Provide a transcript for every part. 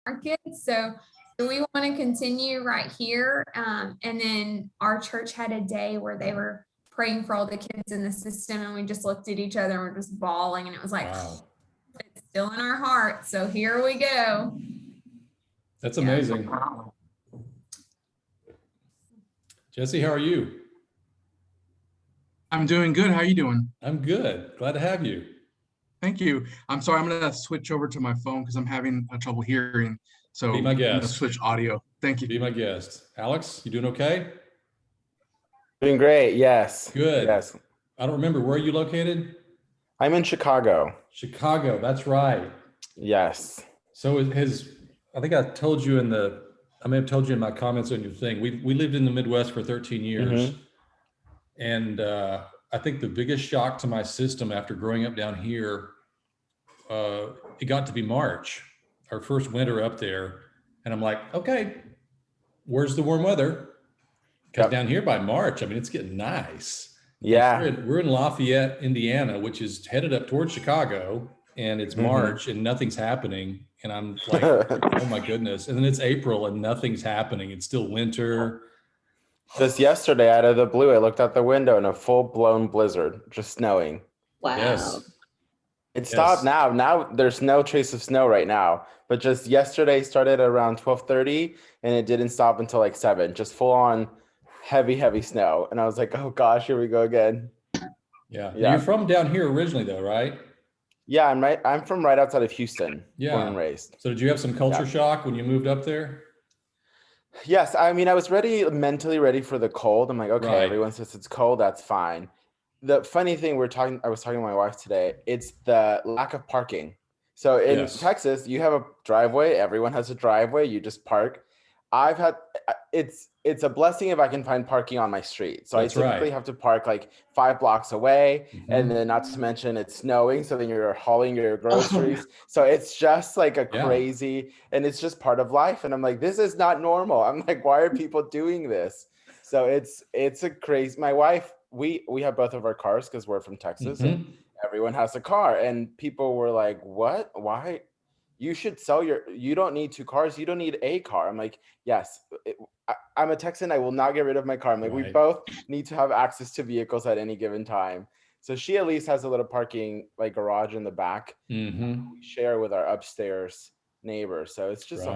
our kids. So we want to continue right here. And then our church had a day where they were praying for all the kids in the system, and we just looked at each other and we're just bawling, and it was like, wow. It's still in our heart. So here we go. That's amazing. Jesse, how are you? I'm doing good. How are you doing? I'm good. Glad to have you. Thank you. I'm sorry, I'm gonna switch over to my phone because I'm having trouble hearing. So Be my guest. I'm gonna switch audio. Thank you. Be my guest. Alex, you doing okay? Doing great. Yes. Good. Yes. I don't remember. Where are you located? I'm in Chicago. Chicago. That's right. Yes. So I think I told you I may have told you in my comments on your thing, we lived in the Midwest for 13 years. Mm-hmm. And I think the biggest shock to my system after growing up down here, it got to be March, our first winter up there. And I'm like, okay, where's the warm weather? Because down here by March, I mean, it's getting nice. Yeah. We're in Lafayette, Indiana, which is headed up towards Chicago, and it's March and nothing's happening. And I'm like, oh my goodness. And then it's April and nothing's happening. It's still winter. Just yesterday, out of the blue, I looked out the window and a full-blown blizzard, just snowing. Wow. Yes. It stopped now. Now there's no trace of snow right now. But just yesterday started around 12:30 and it didn't stop until like 7. Just full on heavy snow. And I was like, oh gosh, here we go again. Yeah. You're from down here originally though, right? Yeah, I'm from right outside of Houston. Yeah. Born and raised. So did you have some culture shock when you moved up there? Yes, I mean, I was mentally ready for the cold. I'm like, okay, everyone says it's cold, that's fine. The funny thing I was talking to my wife today, it's the lack of parking. So in Texas, you have a driveway, everyone has a driveway, you just park. It's a blessing if I can find parking on my street. So That's I typically have to park like 5 blocks away. And then not to mention it's snowing. So then you're hauling your groceries. So it's just like a crazy, and it's just part of life. And I'm like, this is not normal. I'm like, why are people doing this? So it's a crazy, my wife, we have both of our cars because we're from Texas and everyone has a car. And people were like, what? Why? You should you don't need 2 cars. You don't need a car. I'm like, yes, I'm a Texan. I will not get rid of my car. I'm like, we both need to have access to vehicles at any given time. So she at least has a little parking, like garage in the back. We share with our upstairs neighbor. So it's just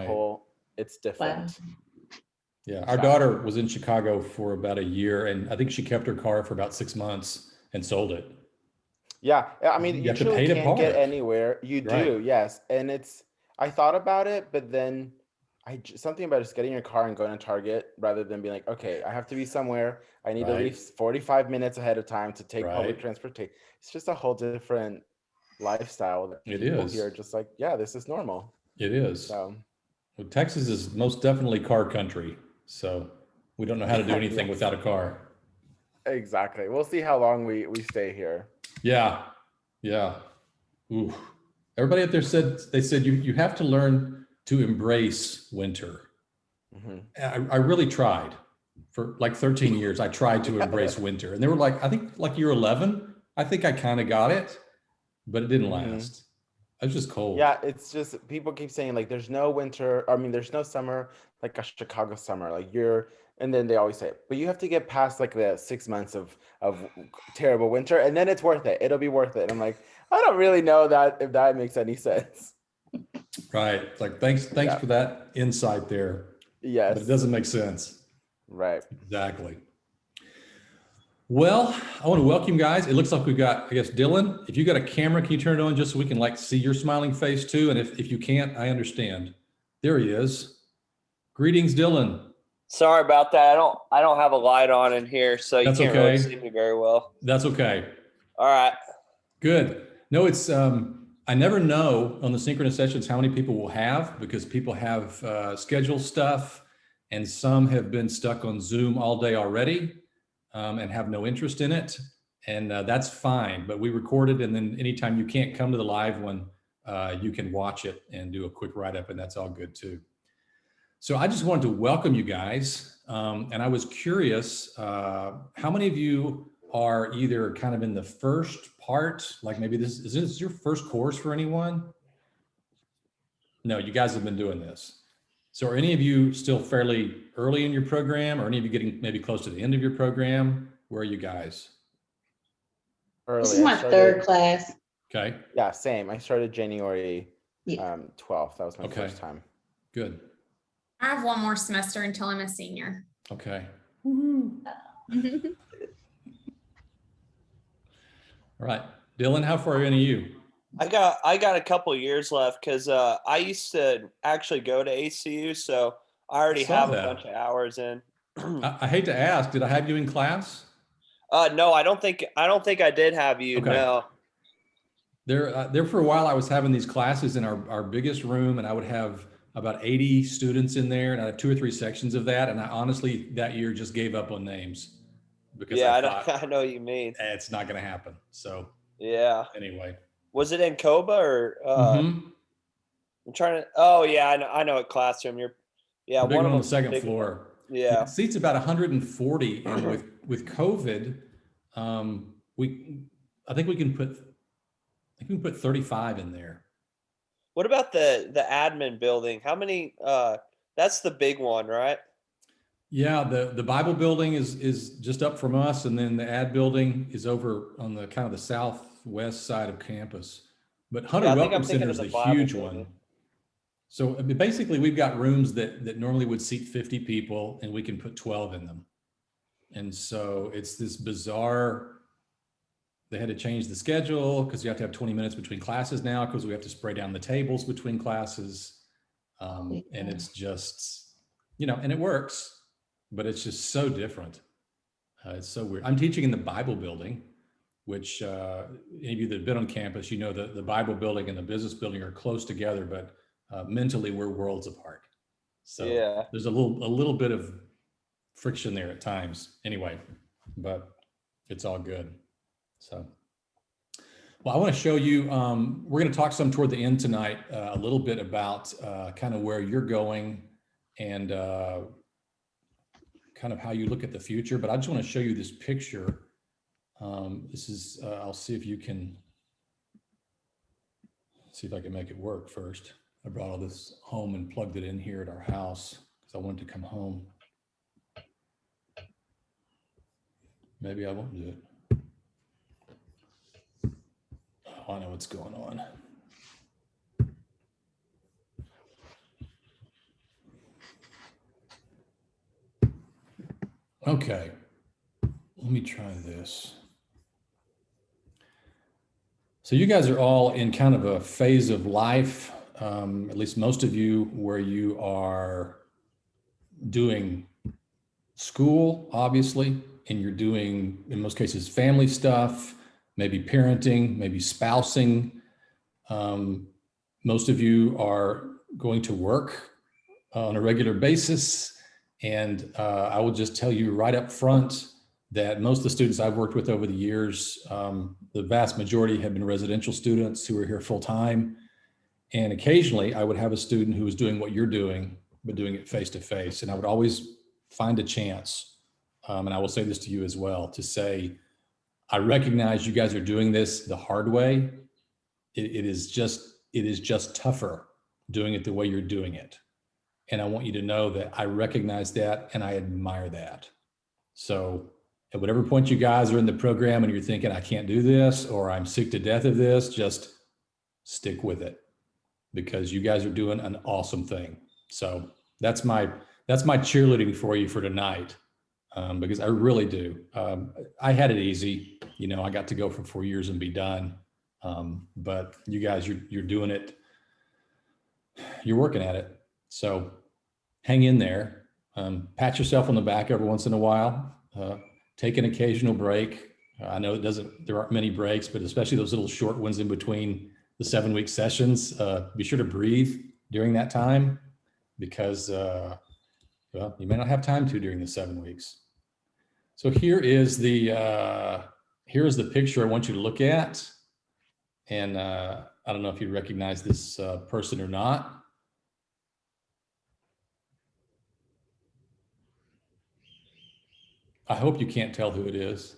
it's different. Wow. Yeah. Our daughter was in Chicago for about a year, and I think she kept her car for about 6 months and sold it. Yeah, I mean, you truly can't get anywhere. You do, yes. And I thought about it, but then something about just getting your car and going to Target rather than being like, okay, I have to be somewhere. I need to leave 45 minutes ahead of time to take public transportation. It's just a whole different lifestyle that people here are just like, yeah, this is normal. It is. So, well, Texas is most definitely car country. So we don't know how to do anything without a car. Exactly. We'll see how long we stay here. Yeah. Ooh. Everybody up there said you have to learn to embrace winter. I really tried for like 13 years. I tried to embrace winter, and they were like, I think like year 11, I think I kind of got it, but it didn't last. It was just cold. Yeah, it's just people keep saying like there's no winter. I mean, there's no summer like a Chicago summer. Like and then they always say, but you have to get past like the 6 months of terrible winter, and then it's worth it. It'll be worth it. And I'm like, I don't really know if that makes any sense. Right. It's like, thanks for that insight there. Yes. But it doesn't make sense. Right. Exactly. Well, I want to welcome you guys. It looks like we've got, I guess, Dylan. If you got a camera, can you turn it on just so we can like see your smiling face too? And if you can't, I understand. There he is. Greetings, Dylan. Sorry about that. I don't have a light on in here, so you can't really see me very well. That's okay. All right. Good. No, it's I never know on the synchronous sessions how many people will have, because people have scheduled stuff, and some have been stuck on Zoom all day already and have no interest in it, and that's fine. But we record it, and then anytime you can't come to the live one, you can watch it and do a quick write-up, and that's all good too. So I just wanted to welcome you guys. And I was curious, how many of you are either kind of in the first part, like maybe is this your first course for anyone? No, you guys have been doing this. So are any of you still fairly early in your program, or any of you getting maybe close to the end of your program? Where are you guys? This Early. is my third class. Okay, Yeah, same. I started January Yeah. 12th. That was my Okay. first time. good. I have one more semester until I'm a senior. Okay. Mhm. All right. Dylan, how far into you? I got a couple years left because I used to actually go to ACU, so I already Saw have that. a bunch of hours in. I hate to ask, did I have you in class? No, I don't think I did have you. Okay. No. There for a while, I was having these classes in our biggest room, and I would have about 80 students in there, and I had 2 or 3 sections of that. And I honestly, that year just gave up on names because Yeah, I I know, thought I know what you mean. it's not going to happen. So Yeah. anyway. Was it in Coba or Mhm. I'm trying to. Oh yeah, I know what classroom you're. Yeah, The big one one of on the them's second big. floor. Yeah. It seats about 140, and with COVID, I think we can put 35 in there. What about the admin building? How many? That's the big one, right? Yeah, the Bible building is just up from us, and then the ad building is over on the kind of the southwest side of campus. But Hunter Yeah, I think Welcome I'm thinking Center of is the the Bible huge building. one. So I mean, basically, we've got rooms that normally would seat 50 people, and we can put 12 in them. And so it's this bizarre. They had to change the schedule because you have to have 20 minutes between classes now because we have to spray down the tables between classes. And it's just, and it works, but it's just so different. It's so weird. I'm teaching in the Bible building, which any of you that have been on campus, the Bible building and the business building are close together, but mentally we're worlds apart. So Yeah. there's a little bit of friction there at times anyway, but it's all good. So, well, I want to show you, we're going to talk some toward the end tonight, a little bit about kind of where you're going and kind of how you look at the future. But I just want to show you this picture. This is, I'll see if I can make it work first. I brought all this home and plugged it in here at our house because I wanted to come home. Maybe I won't do it. Oh, I know what's going on. Okay, let me try this. So you guys are all in kind of a phase of life, at least most of you, where you are doing school, obviously, and you're doing, in most cases, family stuff, maybe parenting, maybe spousing. Most of you are going to work on a regular basis. And I will just tell you right up front that most of the students I've worked with over the years, the vast majority have been residential students who are here full time. And occasionally I would have a student who was doing what you're doing, but doing it face to face. And I would always find a chance, and I will say this to you as well, to say, I recognize you guys are doing this the hard way. It is just tougher doing it the way you're doing it. And I want you to know that I recognize that and I admire that. So at whatever point you guys are in the program and you're thinking, I can't do this, or I'm sick to death of this, just stick with it because you guys are doing an awesome thing. So that's my cheerleading for you for tonight, because I really do. I had it easy. I got to go for 4 years and be done. But you guys, you're doing it. You're working at it. So hang in there, pat yourself on the back every once in a while, take an occasional break. I know there aren't many breaks, but especially those little short ones in between the 7-week sessions, be sure to breathe during that time because, you may not have time to during the 7 weeks. So here is the picture I want you to look at. And I don't know if you recognize this person or not. I hope you can't tell who it is.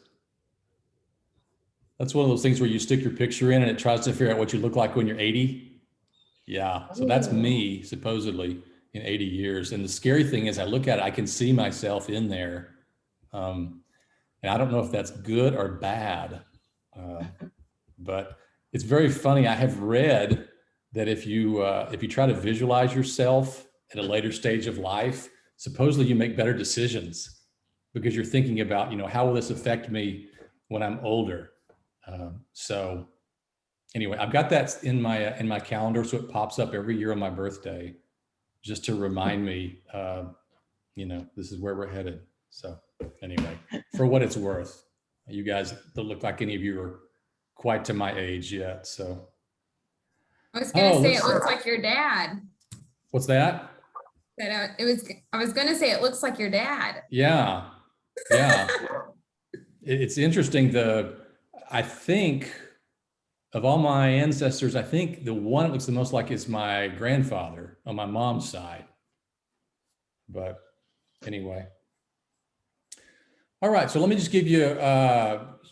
That's one of those things where you stick your picture in and it tries to figure out what you look like when you're 80. Yeah. So that's me supposedly in 80 years. And the scary thing is I look at it, I can see myself in there. And I don't know if that's good or bad. But it's very funny. I have read that if you try to visualize yourself at a later stage of life, supposedly you make better decisions because you're thinking about, how will this affect me when I'm older? So anyway, I've got that in my calendar, so it pops up every year on my birthday, just to remind me, this is where we're headed. So anyway, for what it's worth, you guys don't look like any of you are quite to my age yet. So I was gonna say let's- it looks like your dad. what's that? I was gonna say it looks like your dad. Yeah. It's interesting. I think of all my ancestors, I think the one that looks the most like is my grandfather on my mom's side. But anyway. All right, so let me just give you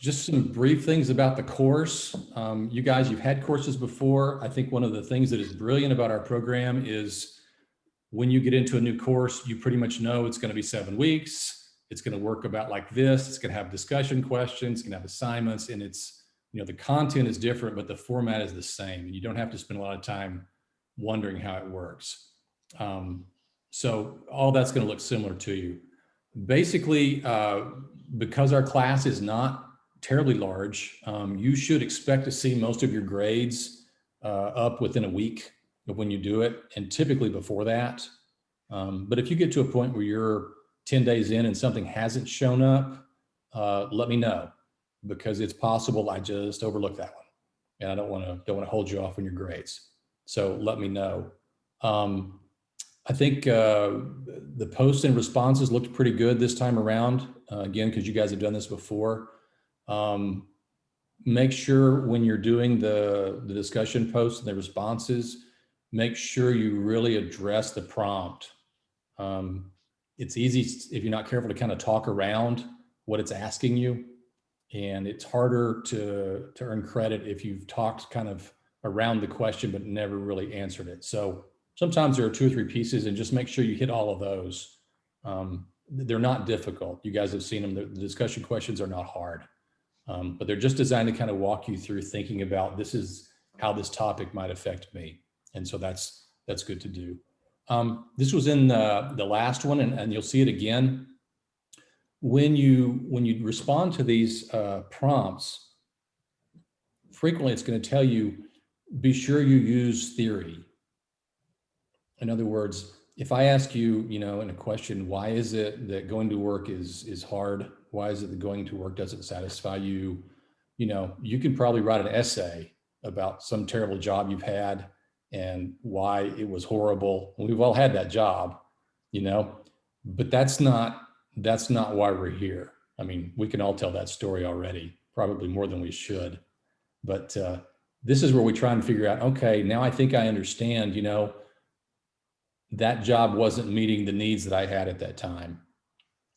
just some brief things about the course. You guys, you've had courses before. I think one of the things that is brilliant about our program is when you get into a new course, you pretty much know it's going to be 7 weeks. It's going to work about like this. It's going to have discussion questions, it's going to have assignments, and it's, the content is different, but the format is the same. And you don't have to spend a lot of time wondering how it works. So all that's going to look similar to you. Basically, because our class is not terribly large, you should expect to see most of your grades up within a week of when you do it, and typically before that. But if you get to a point where you're 10 days in and something hasn't shown up, let me know, because it's possible I just overlooked that one, and I don't want to hold you off on your grades. So let me know. I think the posts and responses looked pretty good this time around, again, because you guys have done this before. Make sure when you're doing the discussion posts and the responses, make sure you really address the prompt. It's easy, if you're not careful, to kind of talk around what it's asking you. And it's harder to earn credit if you've talked kind of around the question, but never really answered it. So sometimes there are 2 or 3 pieces, and just make sure you hit all of those. They're not difficult. You guys have seen them. The discussion questions are not hard, but they're just designed to kind of walk you through thinking about, this is how this topic might affect me. And so that's good to do. This was in the last one, and you'll see it again. When you respond to these prompts, frequently it's going to tell you, be sure you use theory. In other words, if I ask you, in a question, why is it that going to work is hard? Why is it that going to work doesn't satisfy you? You can probably write an essay about some terrible job you've had and why it was horrible. We've all had that job, but that's not why we're here. I mean, we can all tell that story already, probably more than we should. But this is where we try and figure out, okay, now I think I understand, that job wasn't meeting the needs that I had at that time.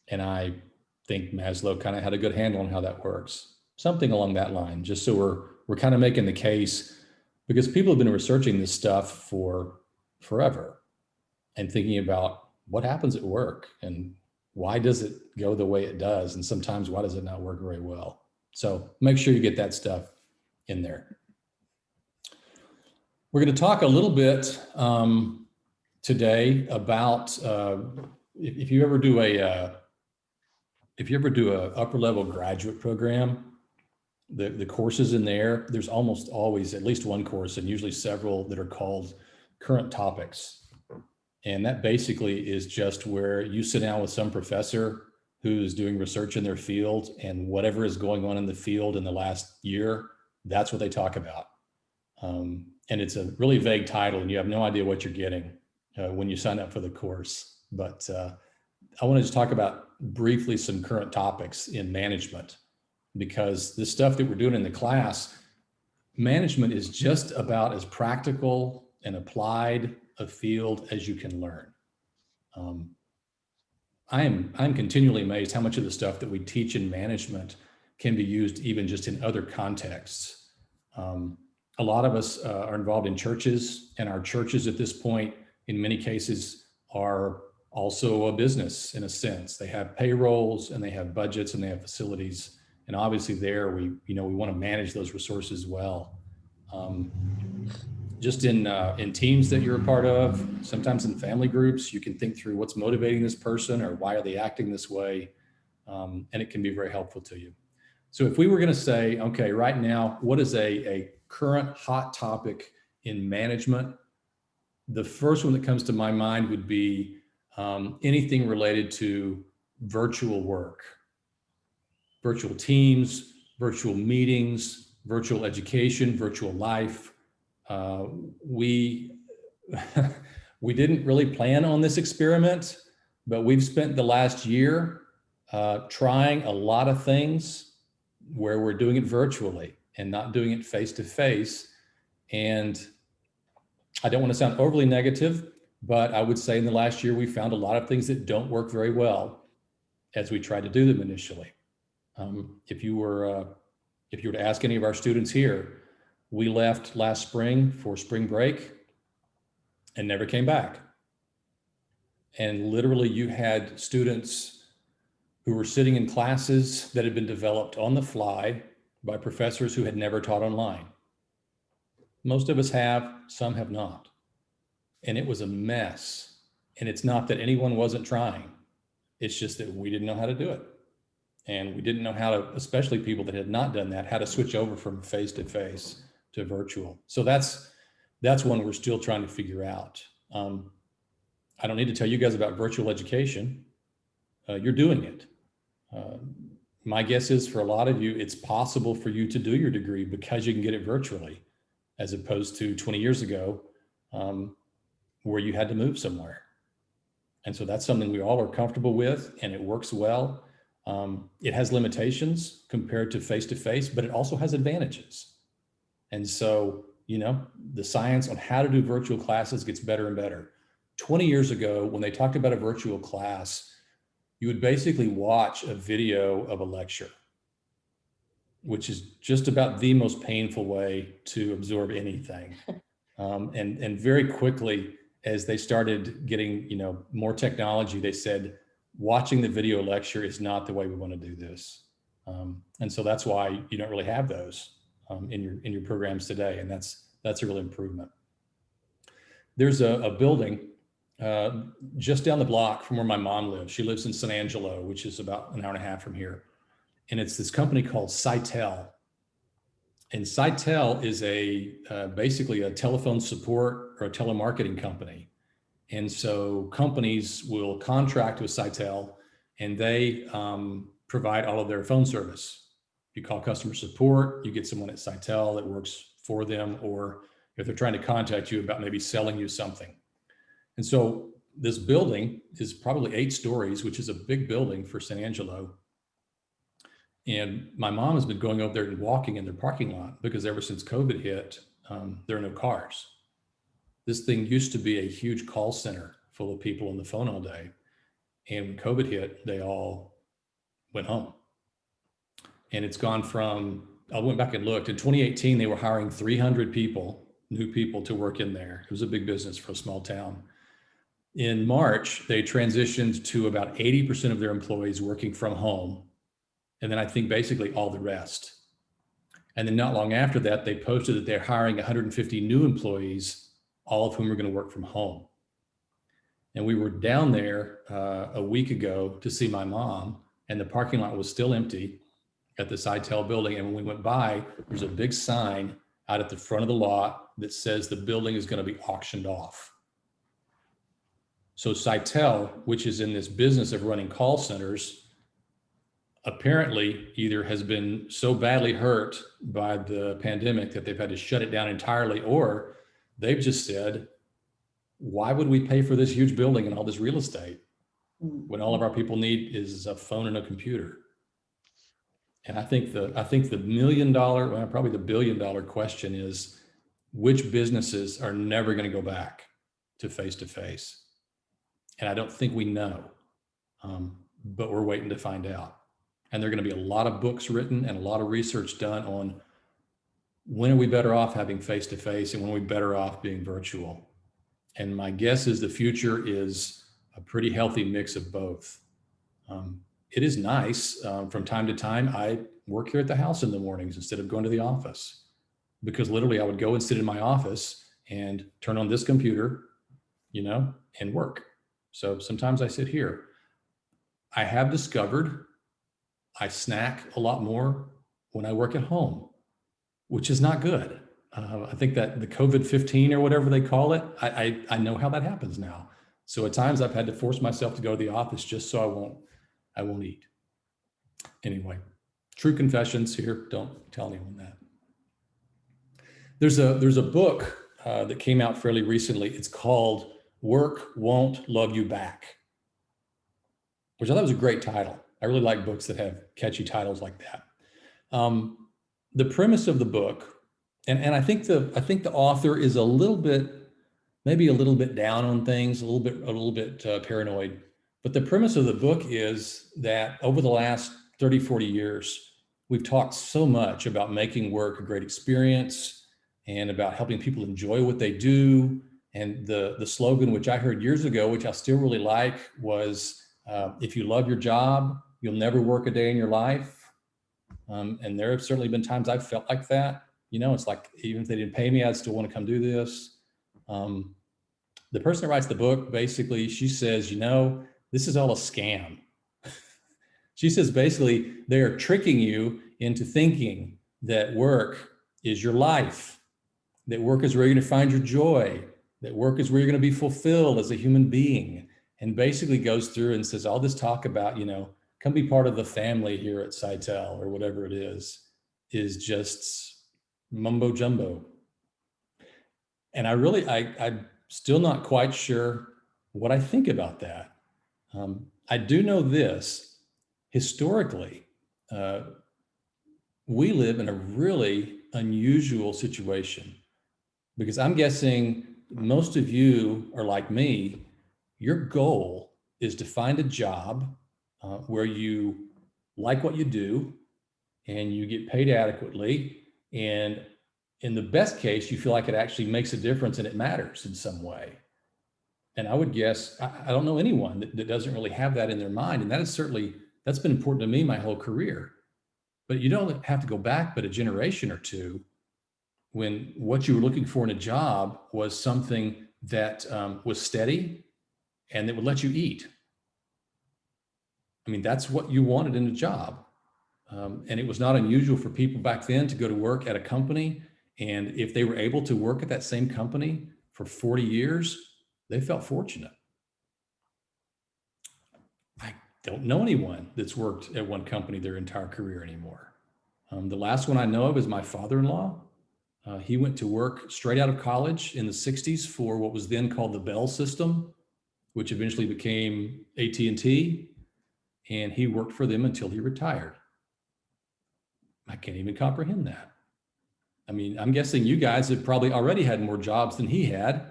And I think Maslow kind of had a good handle on how that works. Something along that line, just so we're kind of making the case, because people have been researching this stuff for forever and thinking about what happens at work and why does it go the way it does? And sometimes why does it not work very well? So make sure you get that stuff in there. We're going to talk a little bit today about if you ever do a upper level graduate program, the courses in there's almost always at least one course, and usually several, that are called current topics. And that basically is just where you sit down with some professor who's doing research in their field, and whatever is going on in the field in the last year, that's what they talk about. And it's a really vague title, and you have no idea what you're getting when you sign up for the course. But I want to just talk about briefly some current topics in management, because the stuff that we're doing in the class, management is just about as practical and applied a field as you can learn. I'm continually amazed how much of the stuff that we teach in management can be used even just in other contexts. a lot of us are involved in churches, and our churches at this point, in many cases, are also a business in a sense. They have payrolls and they have budgets and they have facilities. And obviously there we want to manage those resources well. Just in teams that you're a part of, sometimes in family groups, you can think through what's motivating this person or why are they acting this way. And it can be very helpful to you. So if we were going to say, okay, right now, what is a current hot topic in management? The first one that comes to my mind would be anything related to virtual work, virtual teams, virtual meetings, virtual education, virtual life. We we didn't really plan on this experiment, but we've spent the last year trying a lot of things where we're doing it virtually and not doing it face to face. And I don't want to sound overly negative, but I would say in the last year, we found a lot of things that don't work very well as we tried to do them initially. If you were to ask any of our students here, we left last spring for spring break and never came back. And literally you had students who were sitting in classes that had been developed on the fly by professors who had never taught online. Most of us have, some have not. And it was a mess. And it's not that anyone wasn't trying. It's just that we didn't know how to do it. And we didn't know how to, especially people that had not done that, how to switch over from face-to-face to virtual. So that's one we're still trying to figure out. I don't need to tell you guys about virtual education. You're doing it. My guess is for a lot of you, it's possible for you to do your degree because you can get it virtually, as opposed to 20 years ago, where you had to move somewhere. And so that's something we all are comfortable with, and it works well. It has limitations compared to face-to-face, but it also has advantages. And so, the science on how to do virtual classes gets better and better. 20 years ago, when they talked about a virtual class, you would basically watch a video of a lecture, which is just about the most painful way to absorb anything. And very quickly, as they started getting, more technology, they said, watching the video lecture is not the way we want to do this. And so that's why you don't really have those in your programs today. And that's a real improvement. There's a building just down the block from where my mom lives. She lives in San Angelo, which is about an hour and a half from here. And it's this company called Sitel. And Sitel is basically a telephone support or a telemarketing company. And so companies will contract with Sitel and they provide all of their phone service. If you call customer support, you get someone at Sitel that works for them, or if they're trying to contact you about maybe selling you something. And so this building is probably 8 stories, which is a big building for San Angelo. And my mom has been going over there and walking in their parking lot because ever since COVID hit, there are no cars. This thing used to be a huge call center full of people on the phone all day. And when COVID hit, they all went home. And it's gone from, I went back and looked, in 2018, they were hiring 300 people, new people to work in there. It was a big business for a small town. In March, they transitioned to about 80% of their employees working from home. And then I think basically all the rest. And then not long after that, they posted that they're hiring 150 new employees, all of whom are going to work from home. And we were down there a week ago to see my mom, and the parking lot was still empty at the Sitel building. And when we went by, there's a big sign out at the front of the lot that says the building is going to be auctioned off. So Sitel, which is in this business of running call centers, apparently either has been so badly hurt by the pandemic that they've had to shut it down entirely, or they've just said, why would we pay for this huge building and all this real estate when all of our people need is a phone and a computer? And I think the $1 million, well, probably the $1 billion question is, which businesses are never going to go back to face-to-face? And I don't think we know, but we're waiting to find out. And there are going to be a lot of books written and a lot of research done on when are we better off having face-to-face and when are we better off being virtual? And my guess is the future is a pretty healthy mix of both. It is nice. From time to time, I work here at the house in the mornings instead of going to the office, because literally I would go and sit in my office and turn on this computer, and work. So sometimes I sit here. I have discovered I snack a lot more when I work at home, which is not good. I think that the COVID-15 or whatever they call it, I know how that happens now. So at times I've had to force myself to go to the office just so I won't eat. Anyway, true confessions here. Don't tell anyone that. There's a book that came out fairly recently. It's called Work Won't Love You Back, which I thought was a great title. I really like books that have catchy titles like that. The premise of the book, and I think the author is maybe a little bit down on things, a little bit paranoid. But the premise of the book is that over the last 30, 40 years, we've talked so much about making work a great experience and about helping people enjoy what they do. And the slogan, which I heard years ago, which I still really like, was, if you love your job, you'll never work a day in your life. And there have certainly been times I've felt like that. It's like, even if they didn't pay me, I'd still want to come do this. The person that writes the book, basically, she says, this is all a scam. She says, basically, they are tricking you into thinking that work is your life, that work is where you're going to find your joy, that work is where you're going to be fulfilled as a human being, and basically goes through and says all this talk about, come be part of the family here at Sitel or whatever it is just mumbo jumbo. And I'm still not quite sure what I think about that. I do know this, historically, we live in a really unusual situation, because I'm guessing most of you are like me. Your goal is to find a job where you like what you do and you get paid adequately. And in the best case, you feel like it actually makes a difference and it matters in some way. And I would guess, I don't know anyone that doesn't really have that in their mind. And that's been important to me my whole career. But you don't have to go back but a generation or two when what you were looking for in a job was something that was steady and that would let you eat. I mean, that's what you wanted in a job. And it was not unusual for people back then to go to work at a company. And if they were able to work at that same company for 40 years, they felt fortunate. I don't know anyone that's worked at one company their entire career anymore. The last one I know of is my father-in-law. He went to work straight out of college in the 60s for what was then called the Bell system, which eventually became AT&T. And he worked for them until he retired. I can't even comprehend that. I mean, I'm guessing you guys have probably already had more jobs than he had,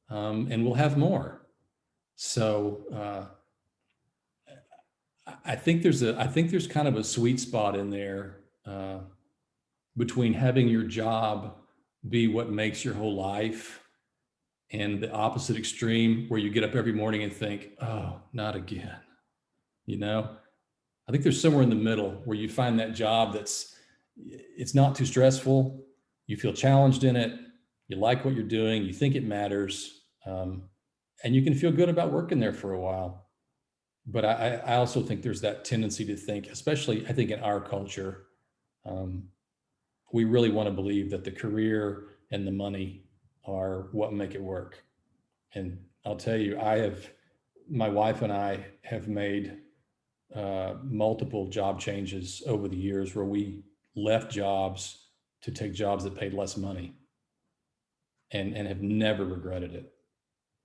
and will have more. So I think there's kind of a sweet spot in there between having your job be what makes your whole life and the opposite extreme where you get up every morning and think, oh, not again. I think there's somewhere in the middle where you find that job it's not too stressful. You feel challenged in it. You like what you're doing. You think it matters. And you can feel good about working there for a while. But I also think there's that tendency to think, especially I think in our culture, we really want to believe that the career and the money are what make it work. And I'll tell you, my wife and I have made multiple job changes over the years where we left jobs to take jobs that paid less money and have never regretted it,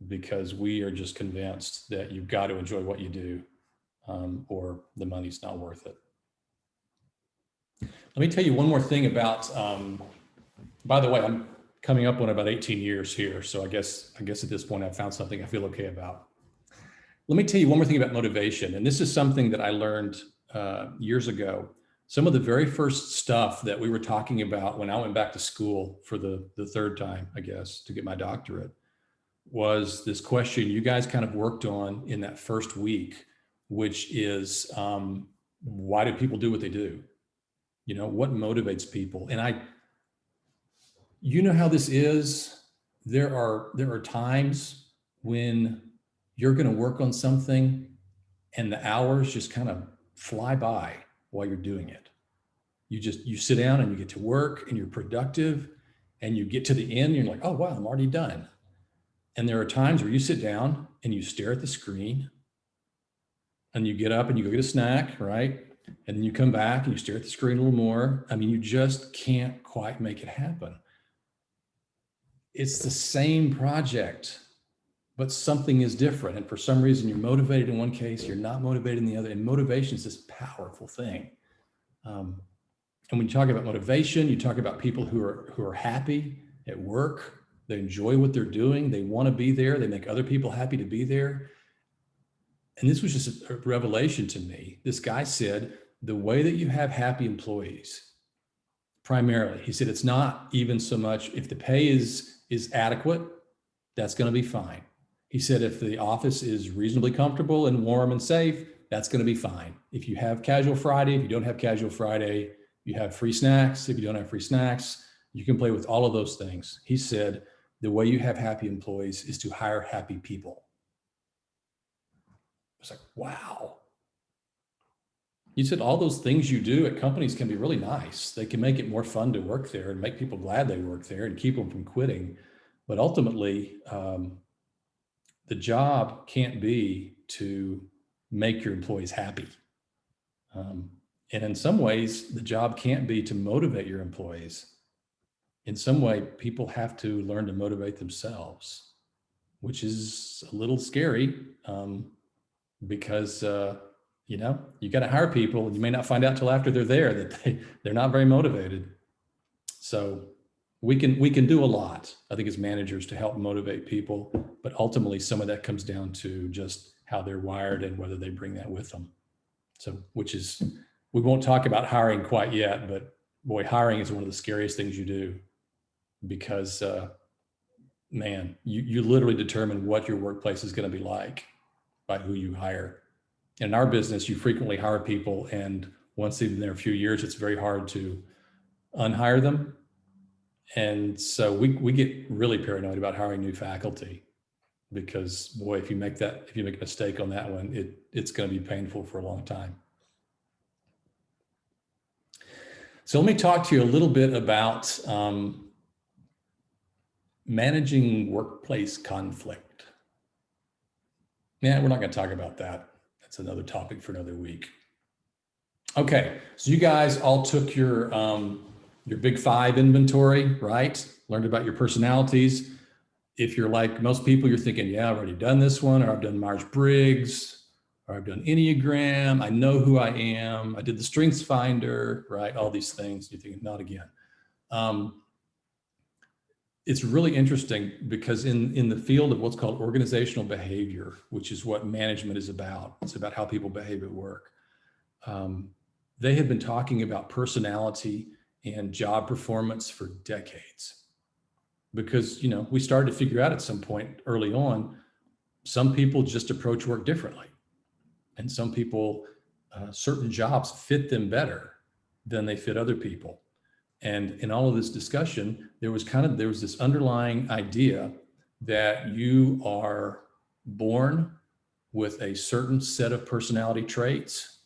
because we are just convinced that you've got to enjoy what you do, or the money's not worth it. Let me tell you one more thing about, by the way, I'm coming up on about 18 years here. So I guess at this point I've found something I feel okay about. Let me tell you one more thing about motivation. And this is something that I learned years ago. some of the very first stuff that we were talking about when I went back to school for the third time, I guess, to get my doctorate, was this question you guys kind of worked on in that first week, which is, why do people do what they do? You know, what motivates people? And you know how this is. There are times when you're going to work on something and the hours just kind of fly by while you're doing it. You sit down and you get to work and you're productive and you get to the end and you're like, oh, wow, I'm already done. And there are times where you sit down and you stare at the screen and you get up and you go get a snack, right? And then you come back and you stare at the screen a little more. I mean, you just can't quite make it happen. It's the same project, but something is different. And for some reason, you're motivated in one case, you're not motivated in the other. And motivation is this powerful thing. And when you talk about motivation, you talk about people who are happy at work. They enjoy what they're doing. They want to be there. They make other people happy to be there. And this was just a revelation to me. This guy said, the way that you have happy employees, primarily, he said, it's not even so much if the pay is adequate, that's going to be fine. He said, if the office is reasonably comfortable and warm and safe, that's going to be fine. If you have casual Friday, if you don't have casual Friday, you have free snacks. If you don't have free snacks, you can play with all of those things. He said, the way you have happy employees is to hire happy people. It's like, wow. You said all those things you do at companies can be really nice. They can make it more fun to work there and make people glad they work there and keep them from quitting. But ultimately, the job can't be to make your employees happy. And in some ways, the job can't be to motivate your employees. In some way, people have to learn to motivate themselves, which is a little scary because, you know, you got to hire people and you may not find out till after they're there that they're not very motivated. So we can do a lot, I think, as managers to help motivate people, but ultimately some of that comes down to just how they're wired and whether they bring that with them. So, which is, we won't talk about hiring quite yet, but boy, hiring is one of the scariest things you do because, man, you literally determine what your workplace is going to be like by who you hire. In our business, you frequently hire people, and once they've been there a few years, it's very hard to unhire them. And so we get really paranoid about hiring new faculty because, boy, if you make a mistake on that one, it's going to be painful for a long time. So let me talk to you a little bit about managing workplace conflict. Yeah, we're not going to talk about that. That's another topic for another week. Okay, so you guys all took your Big Five inventory, right? Learned about your personalities. If you're like most people, you're thinking, yeah, I've already done this one, or I've done Myers-Briggs, or I've done Enneagram. I know who I am. I did the Strengths Finder, right? All these things. You're thinking, not again. It's really interesting because in the field of what's called organizational behavior, which is what management is about, it's about how people behave at work. They have been talking about personality and job performance for decades because, you know, we started to figure out at some point early on, some people just approach work differently. And some people, certain jobs fit them better than they fit other people. And in all of this discussion, there was this underlying idea that you are born with a certain set of personality traits,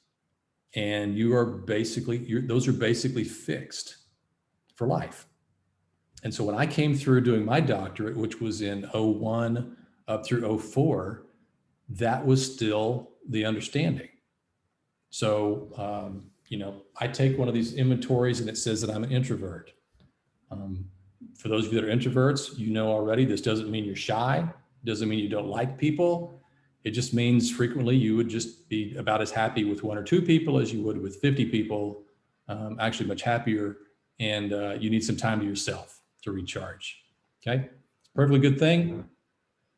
and those are basically fixed for life. And so when I came through doing my doctorate, which was in 2001 up through 2004, that was still the understanding. So, you know, I take one of these inventories and it says that I'm an introvert. For those of you that are introverts, you know already, this doesn't mean you're shy, doesn't mean you don't like people. It just means frequently you would just be about as happy with 1 or 2 people as you would with 50 people, actually much happier. And you need some time to yourself to recharge. Okay, it's a perfectly good thing.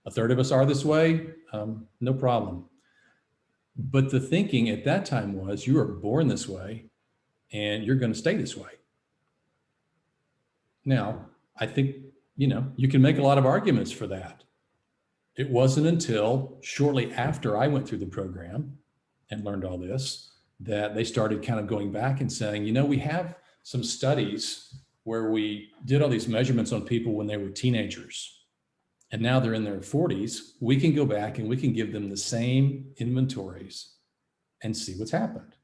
A third of us are this way, no problem. But the thinking at that time was you are born this way and you're going to stay this way. Now, I think, you can make a lot of arguments for that. It wasn't until shortly after I went through the program and learned all this that they started kind of going back and saying, we have some studies where we did all these measurements on people when they were teenagers, and now they're in their 40s. We can go back and we can give them the same inventories and see what's happened,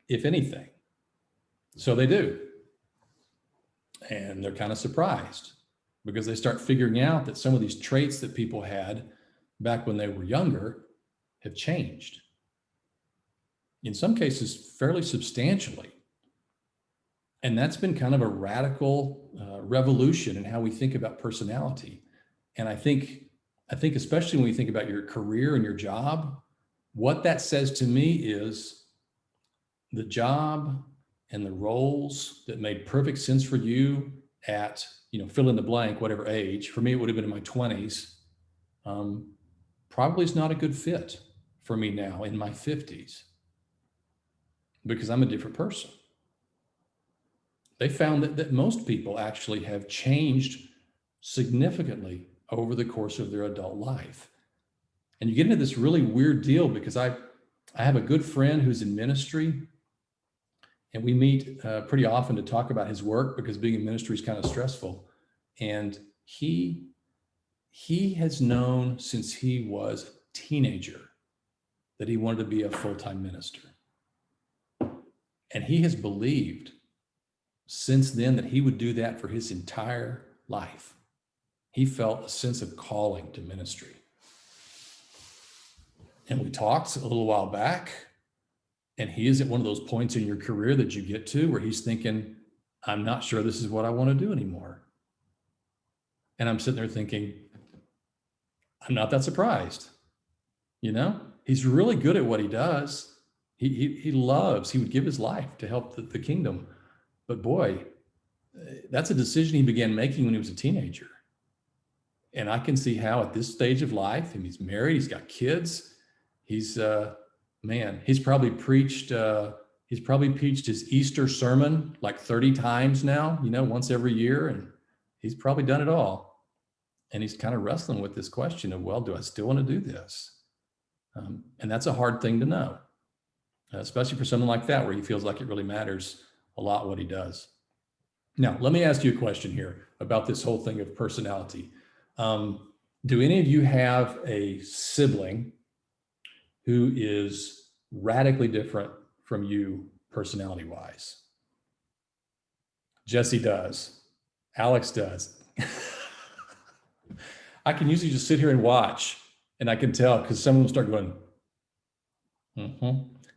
if anything. So they do. And they're kind of surprised because they start figuring out that some of these traits that people had back when they were younger have changed. In some cases, fairly substantially. And that's been kind of a radical revolution in how we think about personality. And I think especially when we think about your career and your job, what that says to me is the job and the roles that made perfect sense for you at, fill in the blank, whatever age. For me, it would have been in my 20s. Probably is not a good fit for me now in my 50s because I'm a different person. They found that most people actually have changed significantly over the course of their adult life. And you get into this really weird deal because I have a good friend who's in ministry, and we meet pretty often to talk about his work because being in ministry is kind of stressful. And he has known since he was a teenager that he wanted to be a full-time minister. And he has believed since then that he would do that for his entire life. He felt a sense of calling to ministry. And we talked a little while back, and he is at one of those points in your career that you get to where he's thinking, I'm not sure this is what I want to do anymore. And I'm sitting there thinking, I'm not that surprised. He's really good at what he does. He would give his life to help the kingdom. But boy, that's a decision he began making when he was a teenager. And I can see how at this stage of life, and he's married, he's got kids, he's probably preached his Easter sermon like 30 times now, once every year, and he's probably done it all. And he's kind of wrestling with this question of, well, do I still want to do this? And that's a hard thing to know, especially for someone like that, where he feels like it really matters a lot what he does. Now, let me ask you a question here about this whole thing of personality. Do any of you have a sibling who is radically different from you personality-wise? Jesse does. Alex does. I can usually just sit here and watch, and I can tell because some of them start going,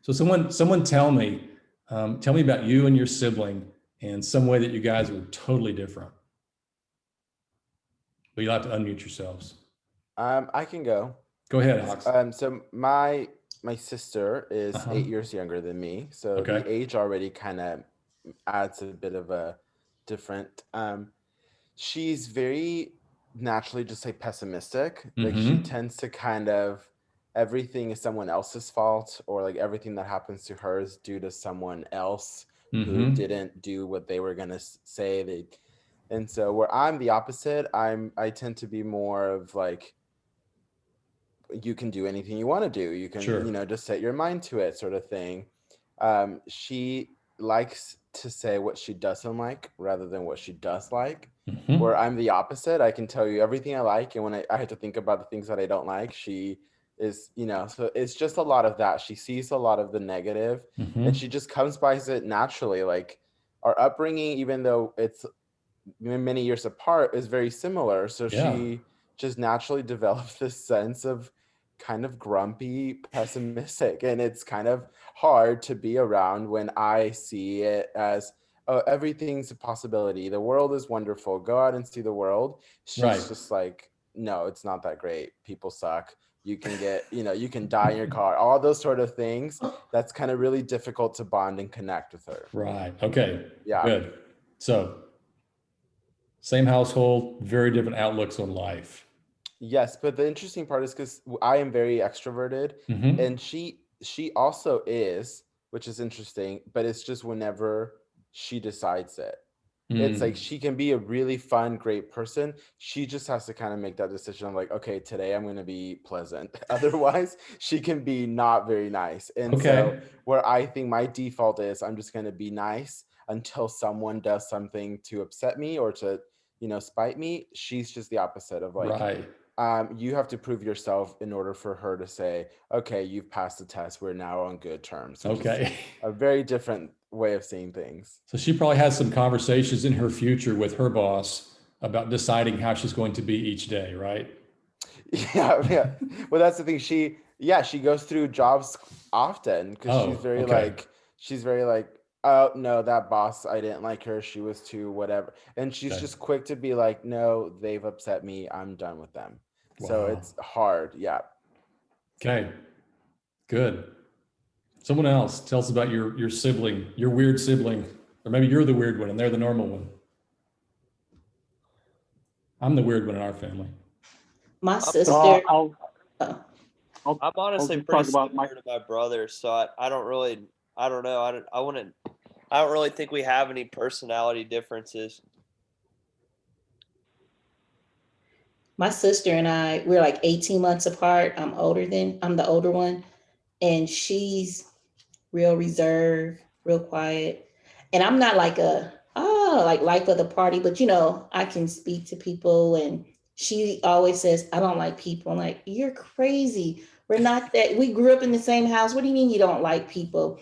So someone tell me about you and your sibling and some way that you guys are totally different. But you'll have to unmute yourselves. I can go. Go ahead, Alex. So my sister is 8 years younger than me. So the age already kind of adds a bit of a different, she's very naturally just like pessimistic. Like she tends to kind of, everything is someone else's fault, or like everything that happens to her is due to someone else who didn't do what they were going to say. And so where I'm the opposite, I tend to be more of like, you can do anything you want to do. You can, just set your mind to it sort of thing. She likes to say what she doesn't like rather than what she does like, where I'm the opposite. I can tell you everything I like. And when I have to think about the things that I don't like, she is, so it's just a lot of that. She sees a lot of the negative and she just comes by it naturally. Like our upbringing, even though it's many years apart, is very similar. So she just naturally developed this sense of kind of grumpy, pessimistic, and it's kind of hard to be around when I see it as, oh, everything's a possibility. The world is wonderful. Go out and see the world. She's just like, no, it's not that great. People suck. You can get, you can die in your car, all those sort of things. That's kind of really difficult to bond and connect with her. Right. Okay. Yeah. Good. So same household, very different outlooks on life. Yes, but the interesting part is because I am very extroverted, and she also is, which is interesting, but it's just whenever she decides it. It's like she can be a really fun, great person. She just has to kind of make that decision of like, okay, today I'm going to be pleasant. Otherwise, she can be not very nice. And so where I think my default is I'm just going to be nice until someone does something to upset me or to, spite me. She's just the opposite of like, you have to prove yourself in order for her to say, okay, you've passed the test. We're now on good terms. Okay. A very different way of seeing things. So she probably has some conversations in her future with her boss about deciding how she's going to be each day, right? Yeah. Well, that's the thing. She goes through jobs often because she's very like, oh no, that boss, I didn't like her. She was too whatever. And she's just quick to be like, no, they've upset me. I'm done with them. Wow. So it's hard. Yeah. Okay, good. Someone else, tell us about your sibling, your weird sibling, or maybe you're the weird one and they're the normal one. I'm the weird one in our family. My sister. I'm honestly pretty similar to my brother, so I don't know. I don't really think we have any personality differences. My sister and I, we're like 18 months apart. I'm the older one, and she's real reserved, real quiet. And I'm not like like life of the party, but I can speak to people, and she always says, I don't like people. I'm like, you're crazy. We're not that, we grew up in the same house. What do you mean you don't like people?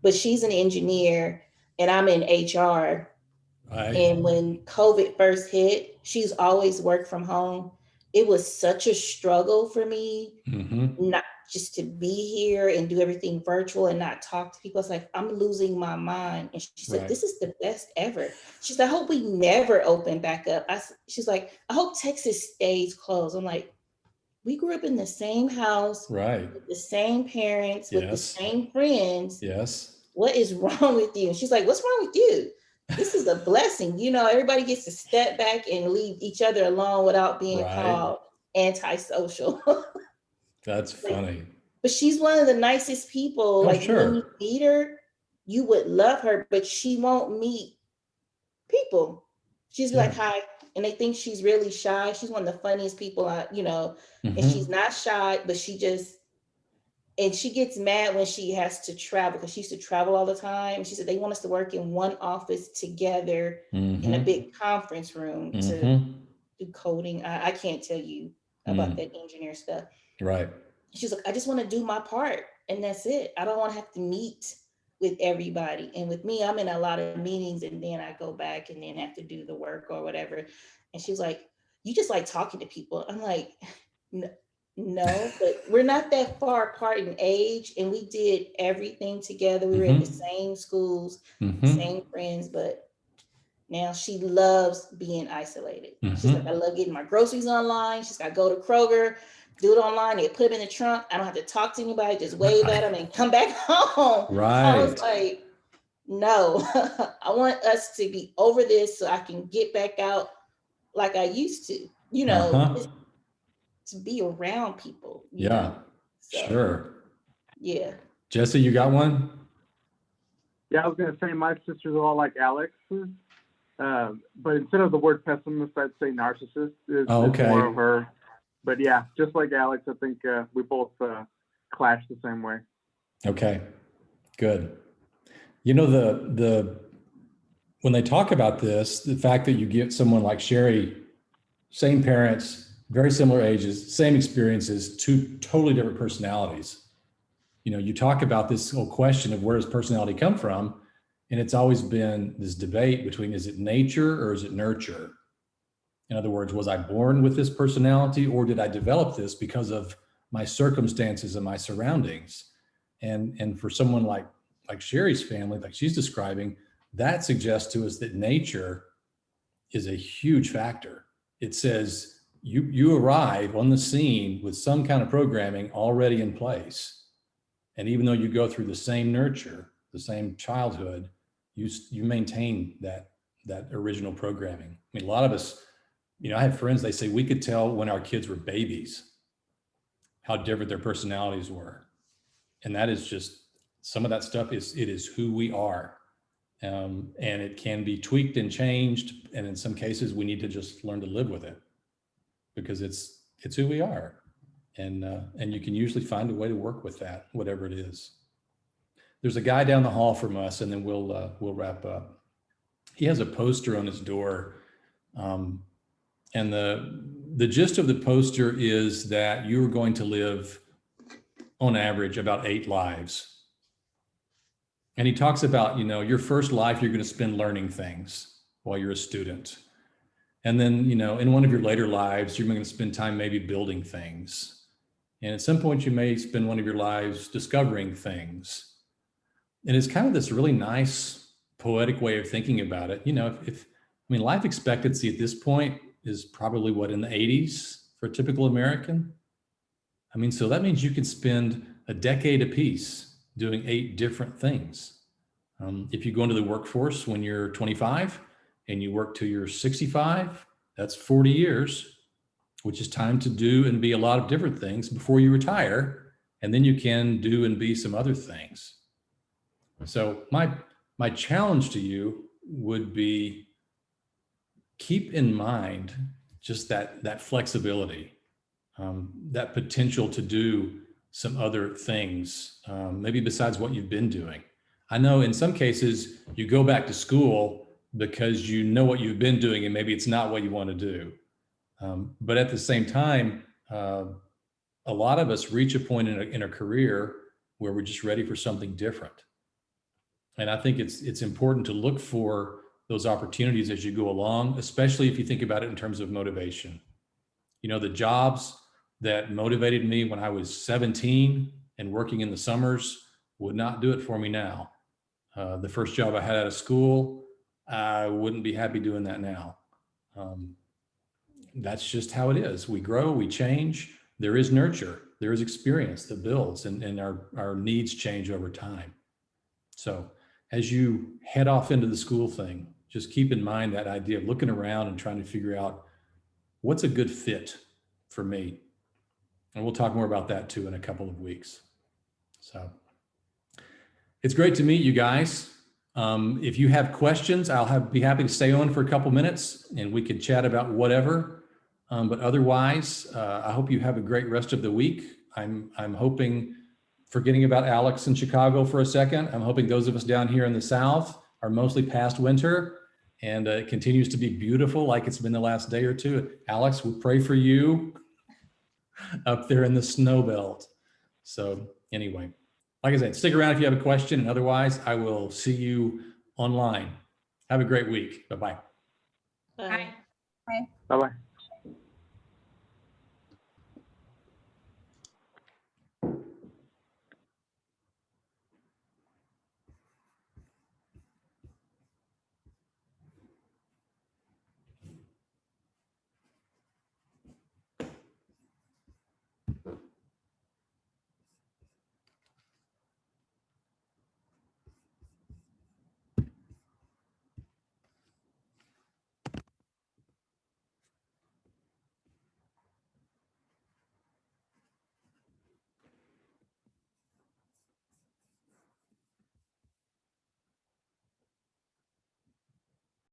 But she's an engineer and I'm in HR. And when COVID first hit, she's always worked from home. It was such a struggle for me, not just to be here and do everything virtual and not talk to people. It's like, I'm losing my mind. And she's like, this is the best ever. She's like, I hope we never open back up. She's like, I hope Texas stays closed. I'm like, we grew up in the same house, with the same parents, with the same friends. Yes. What is wrong with you? And she's like, what's wrong with you? This is a blessing. Everybody gets to step back and leave each other alone without being called antisocial. That's funny. But she's one of the nicest people. When you meet her, you would love her, but she won't meet people. She's like, hi. And they think she's really shy. She's one of the funniest people, and she's not shy, but she gets mad when she has to travel because she used to travel all the time. She said they want us to work in one office together in a big conference room to do coding. I can't tell you about that engineer stuff. Right. She's like, I just want to do my part and that's it. I don't want to have to meet with everybody. And with me, I'm in a lot of meetings and then I go back and then have to do the work or whatever. And she's like, you just like talking to people. I'm like, no, but we're not that far apart in age and we did everything together. We were in the same schools, same friends, but now she loves being isolated. She's like, I love getting my groceries online. She's got to go to Kroger, do it online. They put them in the trunk. I don't have to talk to anybody. Just wave at them and come back home. Right. I was like, no, I want us to be over this so I can get back out like I used to, to be around people. Sure. Yeah. Jesse, you got one? Yeah, I was going to say my sisters are all like Alex's, but instead of the word pessimist, I'd say narcissist is more of her. But yeah, just like Alex, I think we both clash the same way. Okay, good. The when they talk about this, the fact that you get someone like Sherry, same parents, very similar ages, same experiences, two totally different personalities. You talk about this whole question of where does personality come from? And it's always been this debate between, is it nature or is it nurture? In other words, was I born with this personality or did I develop this because of my circumstances and my surroundings? And for someone like Sherry's family, like she's describing, that suggests to us that nature is a huge factor. It says you arrive on the scene with some kind of programming already in place. And even though you go through the same nurture, the same childhood, you maintain that original programming. I mean, a lot of us, I have friends, they say we could tell when our kids were babies how different their personalities were. And that is just some of that stuff it is who we are. And it can be tweaked and changed. And in some cases we need to just learn to live with it because it's who we are. And you can usually find a way to work with that, whatever it is. There's a guy down the hall from us, and then we'll wrap up. He has a poster on his door. And the gist of the poster is that you are going to live on average about 8 lives. And he talks about, your first life, you're going to spend learning things while you're a student. And then, in one of your later lives, you're going to spend time maybe building things. And at some point you may spend one of your lives discovering things. And it's kind of this really nice poetic way of thinking about it. Life expectancy at this point is probably in the 80s for a typical American. So that means you can spend a decade apiece doing 8 different things. If you go into the workforce when you're 25 and you work till you're 65, that's 40 years, which is time to do and be a lot of different things before you retire. And then you can do and be some other things. So my challenge to you would be keep in mind just that flexibility, that potential to do some other things, maybe besides what you've been doing. I know in some cases you go back to school because you know what you've been doing and maybe it's not what you want to do. But at the same time, a lot of us reach a point in a career where we're just ready for something different. And I think it's important to look for those opportunities as you go along, especially if you think about it in terms of motivation. The jobs that motivated me when I was 17 and working in the summers would not do it for me now. The first job I had out of school, I wouldn't be happy doing that now. That's just how it is. We grow, we change. There is nurture, there is experience that builds, and our needs change over time. So as you head off into the school thing, just keep in mind that idea of looking around and trying to figure out what's a good fit for me. And we'll talk more about that too in a couple of weeks. So it's great to meet you guys. If you have questions, be happy to stay on for a couple minutes and we can chat about whatever. But otherwise, I hope you have a great rest of the week. I'm hoping, forgetting about Alex in Chicago for a second, I'm hoping those of us down here in the South are mostly past winter and it continues to be beautiful like it's been the last day or two. Alex, we pray for you up there in the snow belt. So anyway, like I said, stick around if you have a question, and otherwise I will see you online. Have a great week. Bye-bye. Bye. Bye. Bye-bye.